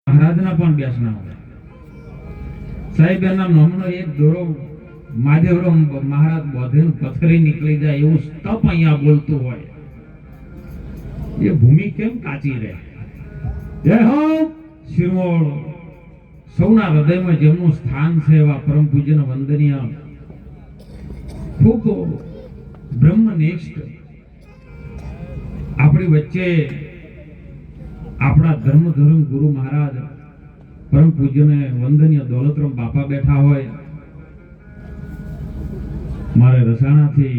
મહારાજના પણ બેસના હોય. સાહેબ એના નામનો એક દોરો મહાદેવરો મહારાજ બોધે પથરી નીકળી જાય એવું તપ અહીંયા બોલતું હોય. એ ભૂમિ કેમ કાચી રહે? જય હો શિરમોળ સૌના હૃદયમાં જેમનું સ્થાન છે એવા પરમ પૂજ્ય વંદનીય ખૂબ બ્રહ્મનિષ્ઠ આપણી વચ્ચે આપણા ધર્મ ગુરુ મહારાજ પરમ પૂજ્યને વંદનીય દોલતરામ બાપા બેઠા હોય. મારે રસાણાથી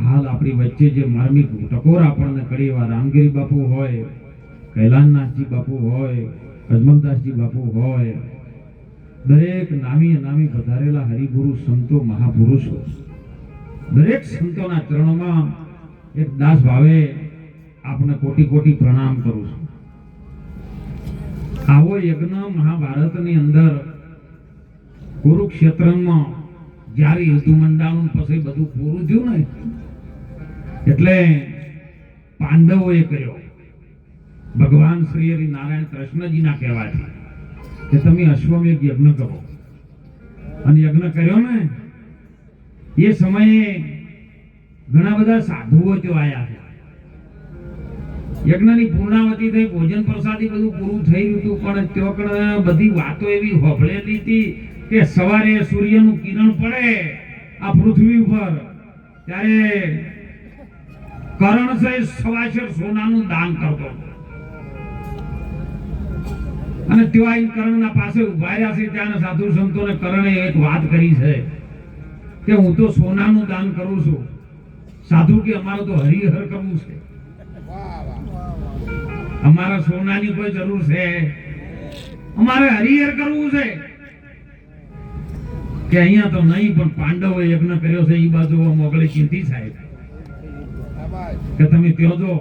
હાલ આપણી વચ્ચે જે માર્મિક ટકોર આપણને કરી એવા રામગીરી બાપુ હોય, કૈલાસનાથજી બાપુ હોય, અજમલદાસજી બાપુ હોય, દરેક નામી પધારેલા હરિગુરુ સંતો મહાપુરુષો, દરેક સંતોના ચરણોમાં એક દાસ ભાવે આપને કોટી કોટી પ્રણામ કરું છું. આવો યજ્ઞ મહાભારતની અંદર કુરુક્ષેત્રમાં જ્યારે યુદ્ધ મંડાણું પછી બધું પૂરું થયું ને એટલે પાંડવોએ કર્યો. ભગવાન શ્રી હરિ નારાયણ કૃષ્ણજીના કહેવાથી કે તમે અશ્વમેઘ યજ્ઞ કરો, અને યજ્ઞ કર્યો ને એ સમયે ઘણા બધા સાધુઓ ત્યાં આવ્યા છે. યજ્ઞની પૂર્ણાવતી થઈ, ભોજન પ્રસાદી બધું પૂરું થઈ ગયું, પણ ત્યાં બધી વાતો એવી હોભળેલી હતી કે સવારે સૂર્યનું કિરણ પડે આ પૃથ્વી ઉપર ત્યારે કરણ છે સવાશેર સોનાનું દાન કરતો, અને ત્યાં કરણના પાસે ઉભા રહ્યા છે. ત્યાં સાધુ સંતોને કરણે એક વાત કરી છે કે હું તો સોનાનું દાન કરું છું. સાધુ કે અમારે તો હરિહર કરવું છે, અમારા સોનાની કોઈ જરૂર છે, અમારે હરિહર કરવું છે. કે અહીંયા તો નહીં, પણ પાંડવોએ યજ્ઞ કર્યો છે એ બાજુ મોગળી ચિંતી સાહેબ કે તમે ત્યાં જો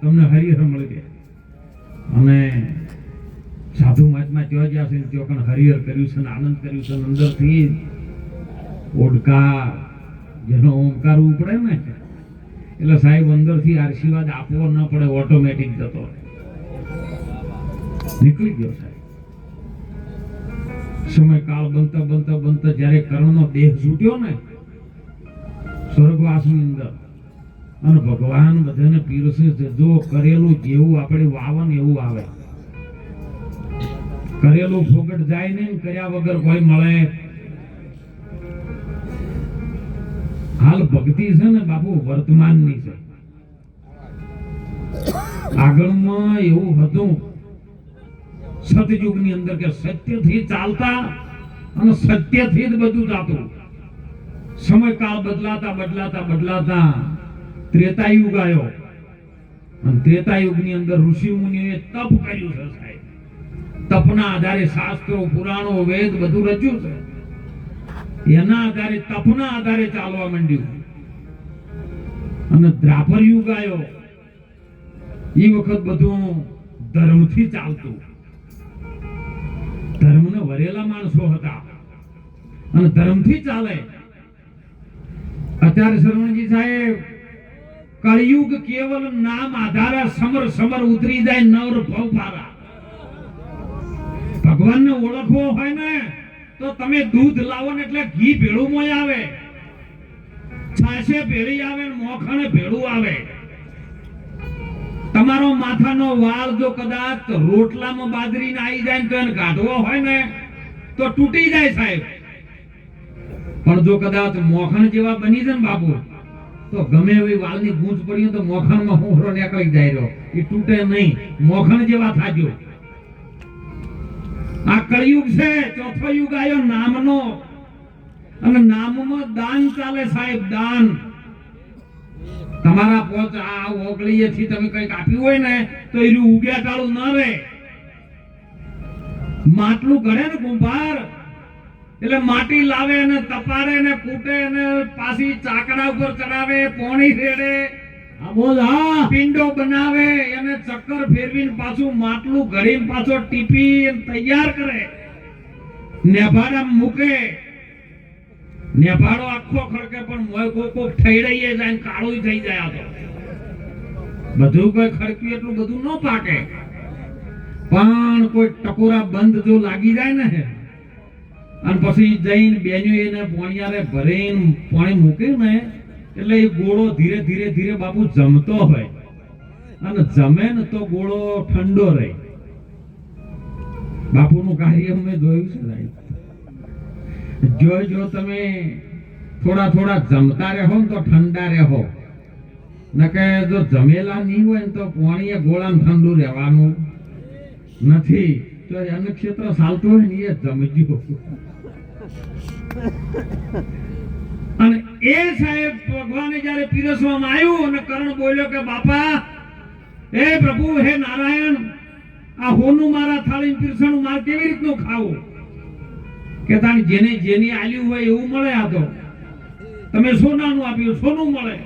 તમને હરિહર મળી ગયા. અને સાધુ મહાત્મા ત્યાં જ્યાં છે ત્યાં પણ હરિહર કર્યું છે, આનંદ કર્યું છે. અંદરથી ઓડકાર જેનો ઓમકાર ઉપડે ને એટલે સાહેબ અંદરથી આશીર્વાદ આપવો ન પડે, ઓટોમેટિક જતો નીકળી ગયો સાહેબ. સમયકાળ બનતા જ્યારે કર્ણનો દેહ છૂટ્યો ને સ્વર્ગવાસની અંદર, અને ભગવાન બધાને પીરસે છે, જો કરેલું જેવું આપણે વાવન એવું આવે. કરેલું ફોગટ જાય નહીં, કર્યા વગર કોઈ મળે. હાલ ભક્તિ છે ને બાપુ વર્તમાનની છે. આગળમાં એવું હતું સતયુગની અંદર કે સત્યથી ચાલતા અને સત્યથી જ બધું જાતું. સમયકાળ બદલાતા ત્રેતાયુગ આવ્યો, અને ત્રેતાયુગની અંદર ઋષિ મુનિઓએ તપ કર્યું છે સાહેબ. તપના આધારે શાસ્ત્રો, પુરાણો, વેદ બધું રચ્યું છે. એના આધારે, તપના આધારે ચાલવા માંડ્યું. અને દ્રાપર યુગ આવ્યો, એ વખત બધું ધર્મથી ચાલતું. ધર્મને વરેલા માણસો હતા અને ધર્મથી ચાલે. અત્યારે શરવણજી સાહેબ કળિયુગ કેવલ નામ આધારે સમર ઉતરી જાય નવર ભવભારા. ભગવાનને ઓળખવો હોય ને તો તમે દૂધ લાવો ને એટલે ઘી ભેળું મોય આવે, છાશે ભેળી આવે, મોખણ ભેળું આવે. તમારો માથાનો વાળ જો કદાચ રોટલામાં બાજરીને આવી જાય તો એને કાઢવો હોય ને તો તૂટી જાય સાહેબ. પણ જો કદાચ મોખણ જેવા બની જાય ને બાપુ તો ગમે એવી વાળની ગૂંચ પડી તો મોખણમાં હોરો નીકળી જાય રહ્યો, એ તૂટે નહીં, મોખણ જેવા થાજો. આ કળિયુગ છે, ચોથો યુગ આવ્યો નામનો, અને નામમાં દાન ચાલે સાહેબ, દાન. તમારા પોચ આ ઓગળીએથી તમે કંઈક આપ્યું હોય ને તો એનું ઉગ્યા ટાળું ન રહે. માટલું ઘડે ને કુંભાર એટલે માટી લાવે ને તપાડે ને કૂટે ને પાછી ચાકડા ઉપર ચડાવે, પોણી રેડે, પિંડો બનાવે, એને ચક્કર ફેરવીને પાછું માટલું ઘડીને પાછો ટીપી તૈયાર કરે, નેભાડા મૂકે. નેભાડો આખો ખડકે પણ મોય કોક ઠઈડાઈએ જાય ને કાળું થઈ જાય. આ તો બધું કોઈ ખડક્યું એટલું બધું ન પાકે. પણ કોઈ ટકોરા બંધ જો લાગી જાય ને અને પછી જઈને બેન્યો એને પોણિયારે ભરીને પાણી મૂકે ને એટલે એ ગોળો ધીરે ધીરે ધીરે બાપુ જમતો હોય અને જમે ને તો ગોળો ઠંડો રહે. બાપુનું કાર્ય મેં જોયું છે સાહેબ. જો તમે થોડા થોડા જમતા રહો ને તો ઠંડા રહો, નકે જો જમેલા નહીં હોય ને તો પાણીએ ગોળાને ઠંડુ રહેવાનું નથી. તો અન્ન ક્ષેત્ર ચાલતું હોય ને એ જમજો. અને એ સાહેબ ભગવાને જયારે પીરસવામાં આવ્યું અને કર્ણ બોલ્યો કે બાપા હે પ્રભુ હે નારાયણ, આ હોનું મારા થાળી પીરસણું માર કેવી રીતનું ખાવું? કે તાણ જેને જેની આલ્યું હોય એવું મળે. આ તો તમે સોનાનું આપ્યું સોનું મળે.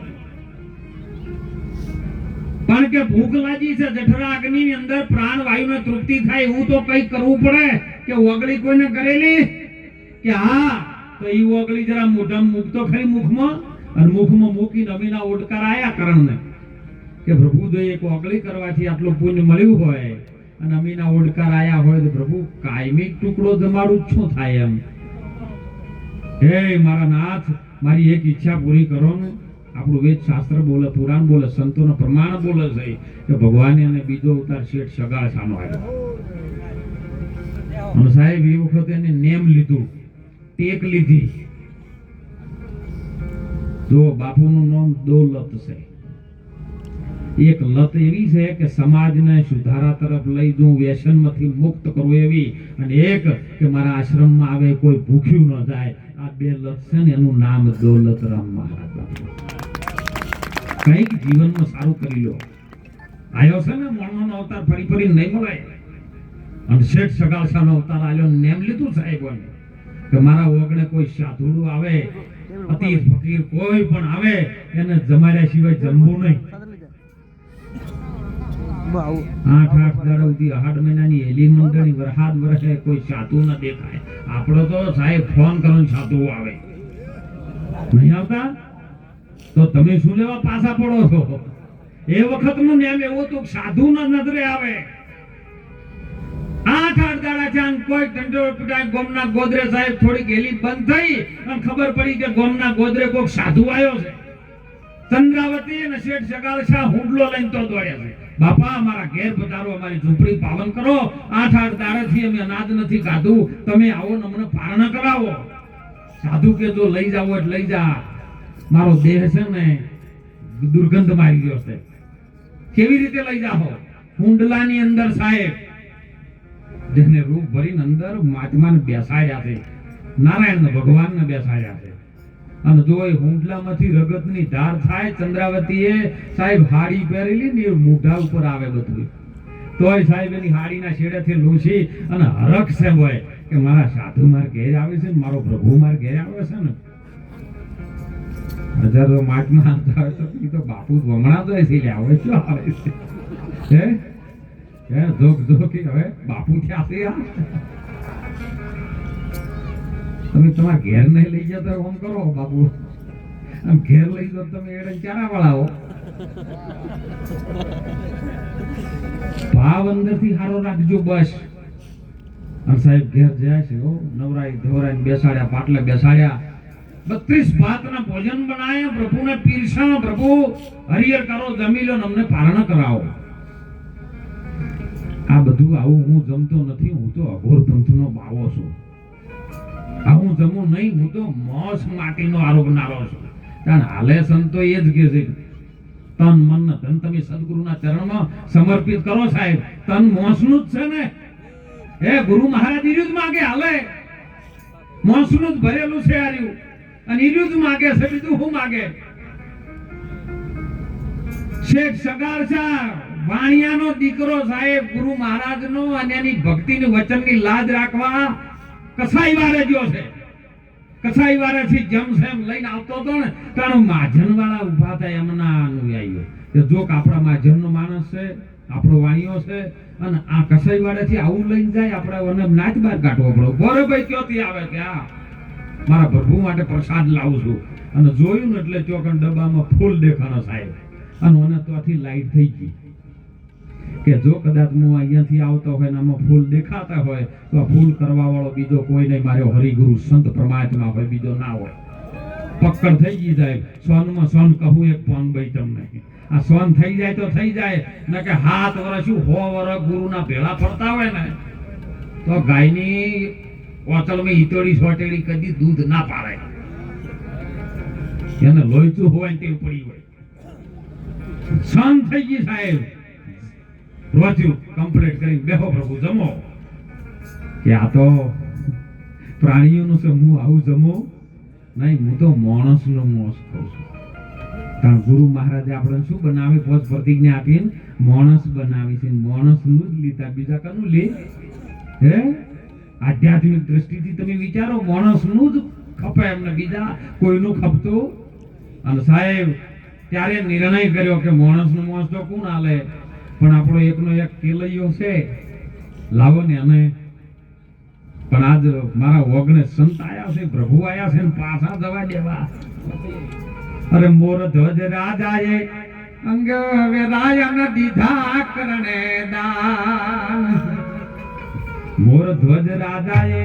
પણ કે ભૂખ લાગી છે, જઠરા અગ્નિની અંદર પ્રાણ વાયુને તૃપ્તિ થાય એવું તો કઈ કરવું પડે. કે ઓગળી કોઈને કરેલી કે હા તો ઈ ઓગળી જરા મોઢામાં મૂકતો ખરી મુખમાં, અને મુખમાં મૂકીને અમીના ઓડકાર આયા કરણને કે પ્રભુ જો એક ઓગળી કરવાથી આટલું પુણ્ય મળ્યું હોય અને અમીના ઓડકાર આયા હોય તો પ્રભુ કાયમી ટુકડો જમાડું શું થાય એમ. હે મારા નાથ, મારી એક ઈચ્છા પૂરી કરો ને. આપણું વેદ શાસ્ત્ર બોલે, પુરાણ બોલે, સંતોના પ્રમાણ બોલે છે કે ભગવાને અને બીજો અવતાર શેઠ સગાસાનો આવ્યો. અને સાહેબ એ વખતે એને નેમ લીધું, ટેક લીધી. જો બાપુનું નામ દોલત છે. એક લત એવી છે કે સમાજને સુધારા તરફ લઈ જવું, વ્યસનમાંથી મુક્ત કરવું એવી, અને એક કે મારા આશ્રમમાં આવે કોઈ ભૂખ્યું ન જાય. આ બે લત છે ને એનું નામ દોલતરામ મહારાજ બાપુ. કઈક જીવનમાં સારું કરી લો. આયો છે ને મણનો અવતાર ફરી ફરી નહીં મળે. અને શેઠ સગાસાનો અવતાર આલ્યો, નેમ લીધું સાહેબોને કે મારા ઓગણે કોઈ સાધુડું આવે, અતિ ફકીર કોઈ પણ આવે એને જમાડ્યા સિવાય જમવું નહીં. 8 દાડા સુધી 8 મહિનાની એલી મંડળી વરહાદ વરસે કોઈ સાધુ ન દેખાય. આપણો તો સાહેબ ફોન કરો સાધુ આવે, નહીં આવતા તો તમે શું લેવા પાછા પડો છો? એ વખતનું નેમ એવું તો સાધુ ન નજરે આવે. 8 દાડા છે કોઈ ઢંઢોળ પીટાય. ગોમના ગોદરે સાહેબ થોડી ગેલી બંધ થઈ અને ખબર પડી કે ગોમના ગોદરે કોઈક સાધુ આવ્યો છે. ચંદ્રાવતી અને શેઠ સગાળશા હુંડલો લઈને તો દોડ્યા છે. બાપા અમારા ઘેર પધારો, અમારી ઝૂંપડી પાવન કરો. 8 દાડાથી અમે અનાજ નથી ખાધું, તમે આવો ને અમને પારણ કરાવો. સાધુ કે જો લઈ જાવ એટલે લઈ જા, મારો દેહ છે ને દુર્ગંધ મારી ગયો છે. કેવી રીતે લઈ જાઓ? હુંડલાની અંદર સાહેબ જેને રૂપ ભરીને અંદર મહાત્માને બેસાડ્યા છે, નારાયણ ભગવાનને બેસાડ્યા છે. અને જો એ હુંડલામાંથી રગતની ધાર થાય, ચંદ્રાવતીએ સાહેબ હાડી પહેરેલી ને એ મોઢા ઉપર આવે બધું. તોય સાહેબ એની હાડીના છેડેથી લૂછી અને હરખ છે હોય કે મારા સાધુ માર ઘેર આવે છે ને મારો પ્રભુ માર ઘેર આવે છે ને. હજારો માટમાં આવતા હોય તો બાપુ વમણા તો એસી આવે શું આવે છે? હે ધોક ધોકી હવે બાપુ થયા છે. તમે તમારા ઘેર નહીં લઈ જતા ઓમ કરો બાપુ, આમ ઘેર લઈ જાવ તમે એડે ચારા વાળાઓ. ભાવ અંદરથી સારો રાખજો બસ. અને સાહેબ ઘેર જાય છે નવરાઈ ધોરાઈ બેસાડ્યા, પાટલે બેસાડ્યા, 32 ભાતના ભોજન બનાયા, પ્રભુને પીરસા. પ્રભુ હરિહર કરો, જમી લો, અમને પારણ કરાવો. આ બધું આવું હું જમતો નથી, હું તો અઘોર પંથનો બાવો છું. હું જમું નહીં, હું તો મોસ માટીનો આરોગનારો છું. કારણ હાલે સંતો એ જ કે છે તન મન ને ધન તમે સદગુરુના ચરણમાં સમર્પિત કરો. સાહેબ તન મોસનું જ છે ને. હે ગુરુ મહારાજ ઈર્યું જ માગે, હાલે મોસનું જ ભરેલું છે આર્યું, અને ઈર્યું જ માગે છે, બીજું શું માગે? શેઠ સગાળશા વાણિયાનો દીકરો સાહેબ ગુરુ મહારાજનો અને એની ભક્તિની વચનની લાજ રાખવા કસાઈ વારે ગયો છે. કસાઈ વારેથી જમસેમ લઈને આવતો હતો ને તાણ માજન વાળા ઊભા થાય એમના અનુયાયીઓ કે જો આપણા માજનનો માણસ છે, આપણો વાણિયો છે, અને આ કસાઈ વાળેથી આવું લઈને જાય આપણે અને નાચ બાર કાઢવો પડે. બોરે ભાઈ ક્યાંથી આવે કે આ મારા પ્રભુ માટે પ્રસાદ લાવું છું. અને જોયું ને એટલે ચોકન ડબ્બામાં ફૂલ દેખાણો સાહેબ, અને મને ત્યાંથી લાઈટ થઈ ગઈ કે જો કદાચ હું અહીંયાથી આવતો હોય ને આમાં ફૂલ દેખાતા હોય તો આ ફૂલ કરવા વાળો બીજો કોઈ નહીં, મારો હરિગુરુ સંત પરમાત્મા હોય, બીજો ના હોય. પક્કડ થઈ ગઈ સાહેબ, સોનમાં સોન કહું એક પોન ભાઈ તમને, આ સોન થઈ જાય તો થઈ જાય ને કે 7 વર્ષ 100 વર્ષ ગુરુના ભેળા ફરતા હોય ને તો ગાયની ઓચલમાં ઈતોડી સોટેડી કદી દૂધ ના પાડે, એને લોહીચું હોય તે પડી હોય. સોન થઈ ગઈ સાહેબ, રોજ્યું કમ્પ્લીટ કરી બેહો પ્રભુ જમો. કે આ તો પ્રાણીઓનું છે, હું આવું જમો નહીં, હું તો માણસનો મોસ ખાઉં છું. કારણ ગુરુ મહારાજે આપણે શું બનાવે, પોત પ્રતિજ્ઞા આપીને માણસ બનાવી છે, માણસનું જ લીધા, બીજા કનું લે હે? આધ્યાત્મિક દ્રષ્ટિથી તમે વિચારો, માણસનું જ ખપે એમને, બીજા કોઈનું ખપતું. અને સાહેબ ત્યારે નિર્ણય કર્યો કે માણસનું મોસ તો કોણ હાલે, પણ આપણો એકનો એક કેલૈયો છે, લાવો ને અને. પણ આજ મારા ઓગણે સંત આયા છે, પ્રભુ આયા છે ને પાછા જવા દેવા. અરે મોર ધ્વજ રાજાએ અંગ વેરાયન દીધા કરણે દાન, મોર ધ્વજ રાજાએ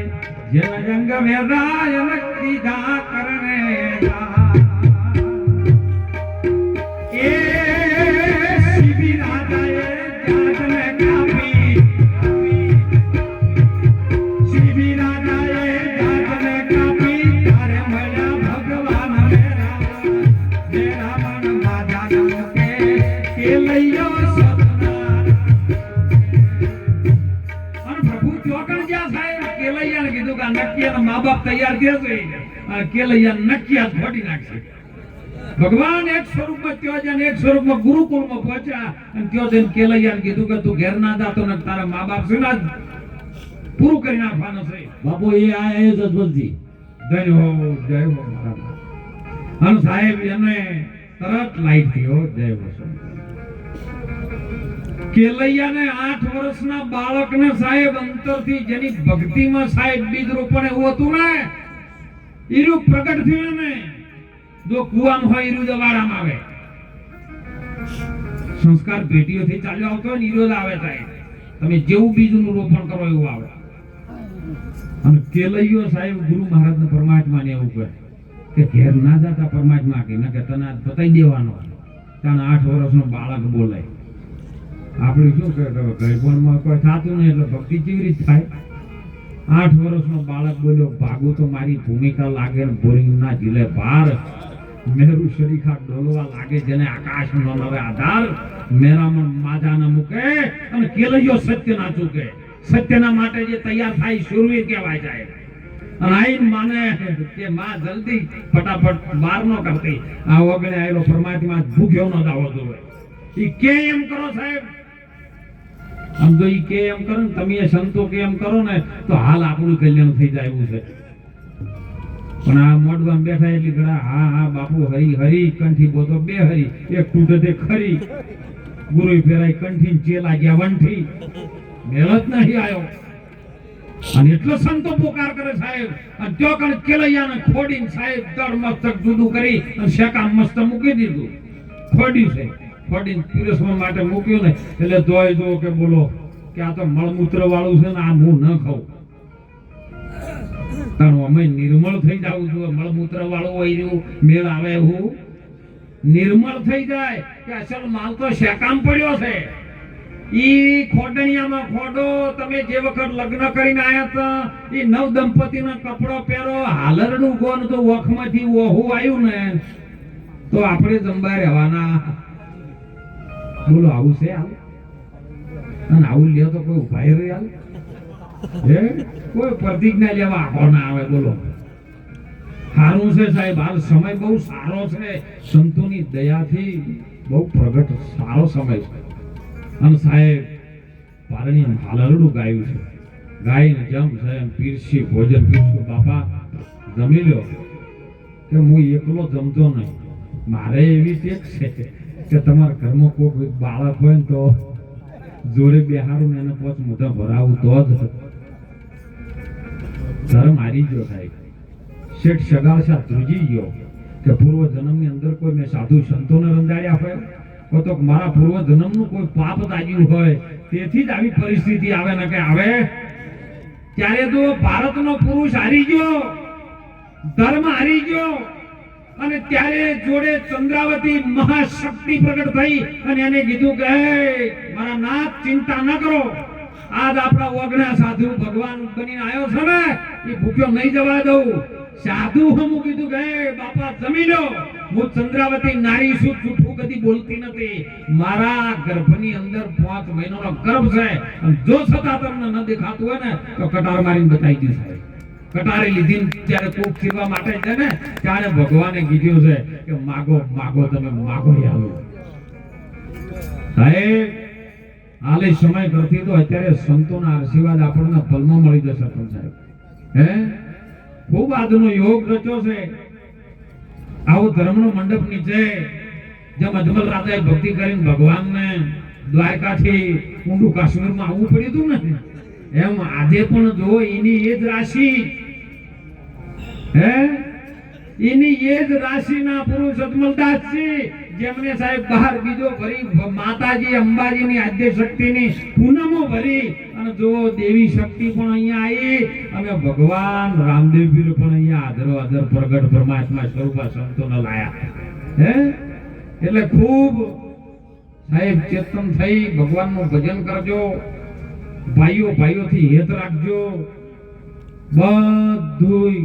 જેન અંગ વેરાયન દીધા કરણે દાન. એ શિબી રાજાએ જાતને કાપી, શિબી રાજાએ જાતને કાપી, તારે મળ્યા ભગવાન મેરા મેરા મન માજા કે લઈયો સપના. અને પ્રભુ ચોકણ જ્યાં સાહેબ કેલૈયાને કીધું કે નક્કી મા બાપ તૈયાર થયા છે, અને કેલૈયા નક્કી હાથ ફોડી નાખશે. ભગવાન એક સ્વરૂપમાં ત્યો જઈને એક સ્વરૂપમાં ગુરુકુળમાં પહોંચ્યા અને ત્યો જઈને કેલૈયાને કીધું કે તું ઘેર ના જાતો ને તારા મા બાપ છે ને પૂરું કરી નાખવાનું છે. બાપુ એ આ એ જજવંતજી જય હો મારા. અને સાહેબ એને તરત લાઈટ થયો. જય હો. કેલૈયાને 8 વર્ષના બાળકને સાહેબ અંતરથી જેની ભક્તિમાં સાહેબ બીજ રોપણ એવું હતું ને ઈરું પ્રગટ થયું ને. જો કુવામાં હોય ઈરું દવાડામાં આવે, સંસ્કાર પેટીઓથી ચાલ્યો આવતો હોય ને ઈરો જ આવે સાહેબ. તમે જેવું બીજનું રોપણ કરો એવું આવે. અને કેલૈયો સાહેબ ગુરુ મહારાજને પરમાત્માને એવું કહે કે ઘેર ના જાતા પરમાત્મા કે ન કે તને બતાવી દેવાનો. કારણ 8 વર્ષનો બાળક બોલે. આપણે શું કે ગઈપણમાં કોઈ થતું નહીં એટલે ભક્તિ કેવી રીતે થાય? 8 વર્ષનો બાળક બોલ્યો, ભાગું તો મારી ભૂમિકા લાગે ને બોરિંગ ના ઝીલે ભાર, મેરુ શરીખા ડોલવા લાગે જેને આકાશનો નવે આધાર, મેરામણ માજાના મૂકે અને કેલૈયો સત્ય ના ચૂકે. સત્યના માટે જે તૈયાર થાય શુરવીર કહેવાય જાય. અને આઈન માને કે માં જલ્દી ફટાફટ બહાર ન કરતી, આ ઓગણે આવેલો પરમાત્મા ભૂખ્યો ન દાવો જોવે. ઈ કે એમ કરો સાહેબ, આમ જો ઈ કે એમ કરો ને તમે સંતો કે એમ કરો ને તો હાલ આપણું કલ્યાણ થઈ જાય એવું છે. પણ આ મોઢવામાં બેઠા એટલી ઘણા હા હા બાપુ હરી હરી કંઠી બોતો બે હરી એક તૂટે તે ખરી, ગુરુ ફેરાય કંઠી ચેલા ગયા વંઠી, મેળ જ નહીં આવ્યો. અને એટલો સંતો પોકાર કરે સાહેબ. અને ત્યો કણ કેલૈયાને ખોડીને સાહેબ તળ મસ્તક જુદું કરી અને શેકા મસ્ત મૂકી દીધું. ખોડ્યું છે, ખોડીને પીરસવા માટે મૂક્યું ને એટલે જોઈ જો કે બોલો કે આ તો મળમૂત્ર વાળું છે ને આ હું ન ખાઉં. તારું અમે નિર્મળ થઈ જાવ છું. મળમૂત્ર વાળું હોય એવું મેળ આવે એવું નિર્મળ થઈ જાય કે અસલ માલ તો શેકામ પડ્યો છે. ઈ ખોડણિયામાં ખોડો. તમે જે વખત લગ્ન કરીને આયા હતા ઈ નવ દંપતીનો કપડો પહેરો, હાલરડું ગોન તો વખમાંથી ઓહું આવ્યું ને તો આપણે જંબા રહેવાના. બોલો આવું છે હાલ? અને આવું લે તો કોઈ ઉભાઈ રહી હાલ હે? કોઈ પ્રતિજ્ઞા લેવા આખો ના આવે. બોલો સારું છે સાહેબ, હાલ સમય બહુ સારો છે, સંતોની દયાથી બહુ પ્રગટ સારો સમય છે. અને સાહેબ પારણી હાલરડું ગાયું છે, ગાયને જમ છે પીરસી ભોજન પીરસું. બાપા જમી લ્યો કે હું એકલો જમતો નહીં. મારે એવી ટેક છે કે તમારા ઘરમાં કોઈ બાળક હોય ને તો જોડે બેહારું ને એને પોત મોઢા ભરાવું તો જ ધર્મ હારી ગયો સાહેબ. શેઠ સગાળ શાહ ધ્રુજી ગયો કે પૂર્વ જન્મની અંદર કોઈ મેં સાધુ સંતોને રંજાડ્યા હોય તો મારા પૂર્વ જન્મનું કોઈ પાપ તાગ્યું હોય તેથી જ આવી પરિસ્થિતિ આવે ને કે આવે. ત્યારે તો ભારતનો પુરુષ હારી ગયો, ધર્મ હારી ગયો, અને ત્યારે જોડે ચંદ્રાવતી મહાશક્તિ પ્રગટ થઈ અને એને કીધું કે હે મારા નાથ ચિંતા ન કરો, આજ આપણા ઓગણા સાધુ ભગવાન બનીને આવ્યો છે ને એ ભૂખ્યો નહીં જવા દઉં. સાધુ હમું કીધું કે હે બાપા જમી લો, હું ચંદ્રાવતી નારી છું, જૂઠું કદી બોલતી નથી, મારા ગર્ભની અંદર 5 મહિનાનો ગર્ભ છે, અને જો છતાં તમને ન દેખાતું હોય ને તો કટાર મારીને બતાવી દઉં સાહેબ. કટારે લીધી ત્યારે કોક ચીરવા માટે છે ને ત્યારે ભગવાને કીધું છે કે માગો માગો તમે માગો આલો. સાહેબ હાલે સમય કરતી તો અત્યારે સંતોના આશીર્વાદ આપણને પલમાં મળી જશે પણ સાહેબ. હે ખૂબ આજનો યોગ રચ્યો છે. આવો ધર્મનો મંડપ નીચે જેમ અજમલ રાજાએ ભક્તિ કરીને ભગવાનને દ્વારકાથી ઊંડું કાશ્મીરમાં આવવું પડ્યું હતું ને, એમ આજે પણ જો એની એ જ રાશિ, હે એની એ જ રાશિના પુરુષ અજમલદાસજી જેમને સાહેબ બહાર બીજો ભરી માતાજી અંબાજીની આદ્ય શક્તિની પૂનમો ભરી, અને જો દેવી શક્તિ પણ અહીંયા આવી, અને ભગવાન રામદેવ પીર પણ અહીંયા હાજરો હાજર પ્રગટ પરમાત્મા સ્વરૂપા સંતોને લાયા. હે એટલે ખૂબ સાહેબ ચેતન થઈ ભગવાનનું ભજન કરજો, ભાઈઓ ભાઈઓથી હેત રાખજો, બધું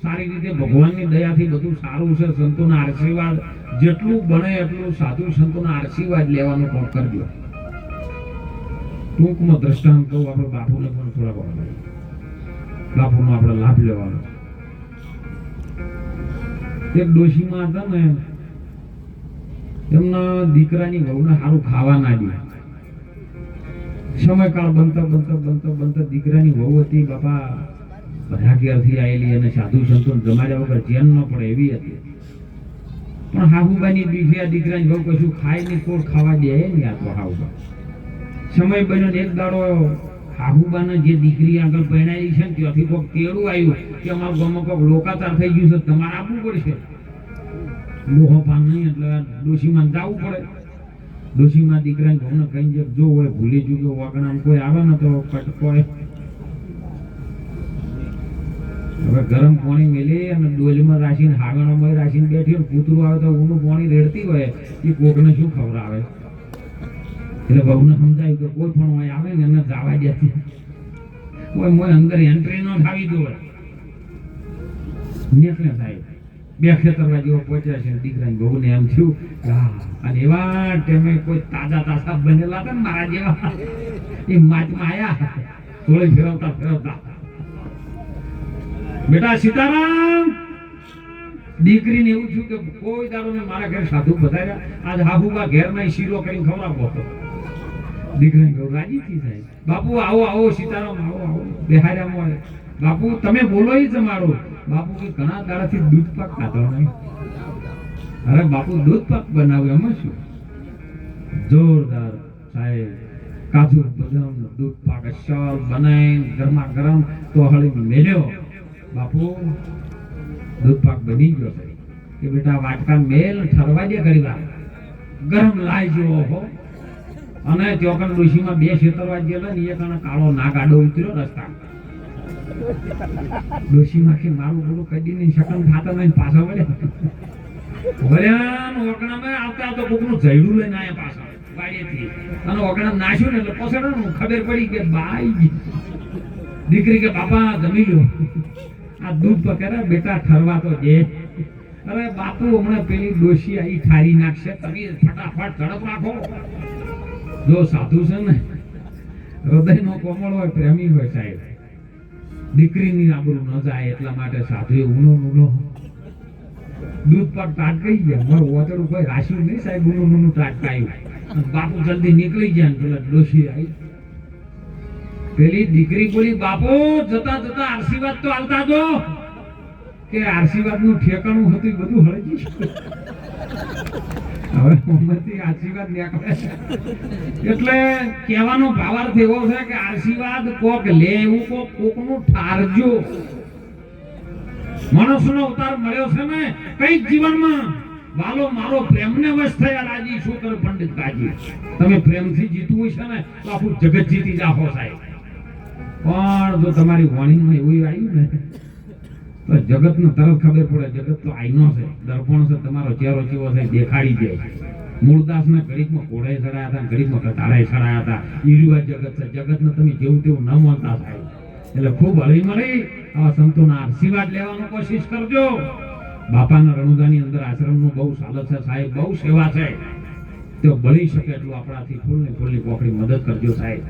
સારી રીતે ભગવાનની દયાથી બધું સારું છે. સંતોના આશીર્વાદ જેટલું બને એટલું સાધુ સંતોના આશીર્વાદ લેવાનું પણ કરજો. ટૂંકમાં દ્રષ્ટાંત કહું, આપણે બાપુને પણ થોડા બોલાવો, બાપુનો આપણે લાભ લેવાનો. એક ડોશીમાં હતા ને, એમના દીકરાની વહુને સારું ખાવા ના દે. સમયકાળ બનતા બનતા બનતા બનતા દીકરાની વહુ હતી બાપા ભરાકેરથી આવેલી, અને સાધુ સંતોને જમાડ્યા વગર ચેન ન પડે એવી હતી. પણ હાહુબાની દીકરાની વહુ કશું ખાય નહીં, કોણ ખાવા દે નહીં. આ તો હાહુબા સમય બન્યો ને એક દાડો હાહુબાને જે દીકરી આગળ પરણાવી છે ને ત્યાંથી કોઈક તેડું આવ્યું કે અમારા ગામમાં કોઈક લોકાચાર થઈ ગયું છે, તમારે આપવું પડશે. લોહો પાન નહીં એટલે ડોશીમાં જવું પડે. ડોશીમાં દીકરાને ઘઉંને કઈ જે જો હોય ભૂલી ચૂક્યો વાગણામાં કોઈ આવે ને તો કટકો. હવે ગરમ પાણી મેલી અને ડોલમાં રાખીને હાગણામાં રાખીને બેઠી, કૂતરું આવે તો ઊનું પાણી રેડતી હોય, એ કોકને શું ખવડાવે. એટલે બહુને સમજાયું કે કોઈ પણ હોય આવે ને એને જવા દેતી, કોઈ અંદર એન્ટ્રી ન થાવી દો. નીકળે સાહેબ બે ખેતરવા જેવો પહોંચ્યા છે, દીકરાની બહુને એમ થયું અને એવા ટાઈમે કોઈ તાજા બનેલા હતા ને મારા જેવા, એ માચમાં આયા થોડી ફેરવતા ફેરવતા, બેટા સીતારામ. દીકરીને એવું થયું કે કોઈ દાડો ને મારા ઘરે સાધુ પધાર્યા, આજ હાહુબા ઘેરમાં શીરો કરીને ખવડાવવો હતો. દીકરાને કહું રાજી થઈ જાય, બાપુ આવો આવો સીતારામ આવો આવો બેહાર્યામાં. બાપુ તમે બોલો જ મારો. બાપુ કે ઘણા દાડાથી દૂધ પાક ખાતો નહીં. અરે બાપુ દૂધ પાક બનાવ્યો એમાં શું? જોરદાર સાહેબ કાજુ બદામ દૂધ પાક અસલ બનાવીને ગરમા ગરમ તો હળી મેલ્યો. બાપુ દૂધ પાક બની ગયો કે બેટા વાટકા મેલ ઠરવા દે ઘડી વાર, ગરમ લાઈ જેવો હો. અને ચોકન ડોશીમાં બે ખેતરવા ગયેલા ને એક કાળો નાગાડો ઉતર્યો રસ્તા. ડોશીમાં કે મારું બોલું કદી નહીં શકન ખાતા નહીં, પાછા વળ્યા ઓગણામાં આવતા તો કોકનું જયડું લઈને આયા પાછા વાડીએથી, અને ઓગણા નાખ્યું ને એટલે પછાડો ખબર પડી કે બાઈ. દીકરી કે બાપા જમી લો, આ દૂધ પકડ્યા બેટા ઠરવા તો દે. અરે બાપુ હમણાં પેલી ડોશી આવી ઠારી નાખશે, તમે ફટાફટ ઝડપ રાખો. જો સાધુ છે ને હૃદયનો કોમળ હોય, પ્રેમી હોય સાહેબ, દીકરીની આબરૂ ન જાય એટલા માટે સાધુએ ઊનો દૂધ પર ટાટકાઈ ગયા. મારું વાતડું કોઈ રાખ્યું નહીં સાહેબ, ઊનું ટાટકાયું. બાપુ જલ્દી નીકળી ગયા ને પેલા ડોશી આવી. પેલી દીકરી બોલી બાપુ જતા જતા આશીર્વાદ તો આવતા જો, કે આશીર્વાદ નું ઠેકાણું હતું બધું હળી ગયું. હવે ઉંમરથી આશીર્વાદ નીકળે એટલે કહેવાનો ભાવાર્થ એવો છે કે આશીર્વાદ કોક લે એવું કોકનું ઠારજો. મનુષ્યનો અવતાર મળ્યો છે ને કઈક જીવનમાં વાલો મારો પ્રેમને વશ થયા રાજી શું કર પંડિત કાજી. તમે પ્રેમથી જીતવું છે ને તો આખું જગત જીતી જાહો સાહેબ. પણ જો તમારી વાણીમાં એવું આવ્યું ને તો જગતને તરત ખબર પડે જગત તો આઈનો છે, દર્પણ છે, તમારો ચહેરો કેવો છે દેખાડી જાય. મૂળદાસને ઘડીકમાં ઘોડાએ ચડાયા હતા, ઘડીકમાં કટારાએ ચડાયા હતા. ઈરુવા જગત છે, જગતને તમે જેવું તેવું ન માનતા સાહેબ. એટલે ખૂબ હળી મળી આવા સંતોના આશીર્વાદ લેવાનો કોશિશ કરજો. બાપાના રણુદાની અંદર આશ્રમનું બહુ ચાલે છે સાહેબ, બહુ સેવા છે. તો બળી શકે એટલું આપણાથી ફૂલની પોખડી મદદ કરજો સાહેબ.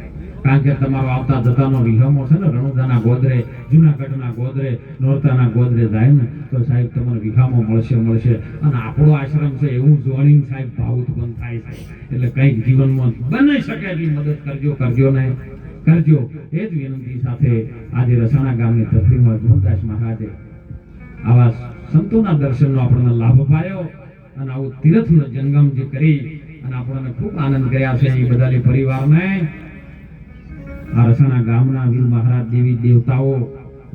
કારણ કે તમારો આવતા જતાનો વિહમો છે ને રણુદાના ગોદરે, જુનાગઢના ગોદરે, નોરતાના ગોદરે જાય ને તો સાહેબ તમને વિહામો મળશે. અને આપણો આશ્રમ છે એવું જોણી સાહેબ ભાવ ઉત્પન્ન થાય છે. એટલે કંઈક જીવનમાં બની શકે એટલી મદદ કરજો ને કરજો. એ જ વિનંતી સાથે આજે રસાણા ગામની ધરતીમાં ગુણદાસ મહારાજે આવા સંતોના દર્શનનો આપણને લાભ પાયો અને આવું તીર્થનો જંગમ જે કરી અને આપણને ખૂબ આનંદ કર્યા છે. એ બધા પરિવારને આ રસાણા ગામના વીર મહારાજ દેવી દેવતાઓ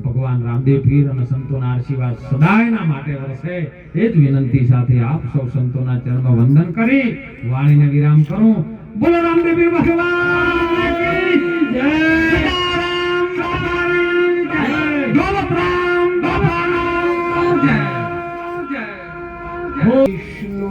ભગવાન રામદેવ પીર અને સંતોના આશીર્વાદ સદાયના માટે વરસે. એ જ વિનંતી સાથે આપ સૌ સંતોના ચરણમાં વંદન કરી વાણીને વિરામ કરું. બોલો રામદેવ પીર ભગવાન કી જય. સીતારામ બાપાની જય. દોલતરામ બાપાનો જય. જય. વિષ્ણુ